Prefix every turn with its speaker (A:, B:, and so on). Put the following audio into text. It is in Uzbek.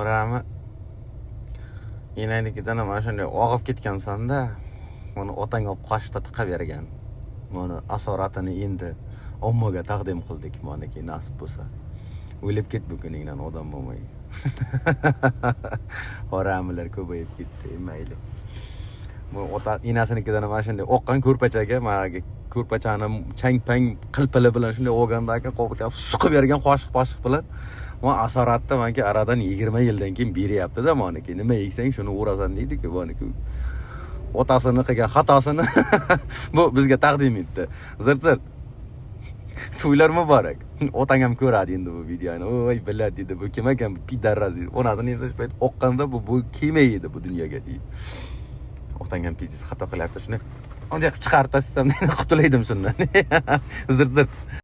A: Xo'rami. Enaynikidan mana shunday og'ib ketgansan-da. Uni otang olib qoshda tiqib bergan. Mana asoratini endi ommaga taqdim qildik, maniki nasib bo'lsa. O'lib ket buguningdan odam bo'lmay. Xo'ramilar ko'payib ketdi, mayli. Bu ota enasinikidan mana shunday oqqan ko'rpachaga, mana ko'rpachani chang-pang qilpili bilan shunday olgandagi qo'pcha suqib bergan qoshiq bilan. Men asoratda menga aradan 20 yildan keyin beryapti-da meniki. Nima yeysang shuni o'rasan deydi-ku meniki. Otasini qilgan xatosini bu bizga taqdim etdi. Zirt-zirt. To'ylar muborak. Otang ham ko'radi endi bu videoni. Voy biladi dedi. Bu kim ekan? Pidarraz dedi. Onasini eslash payt oqqanda bu kelmaydi bu dunyoga deydi. Otang ham piziz xato qilyapti shuni. Unday chiqarib tashlsam qutulay edim shundan. Zirt-zirt.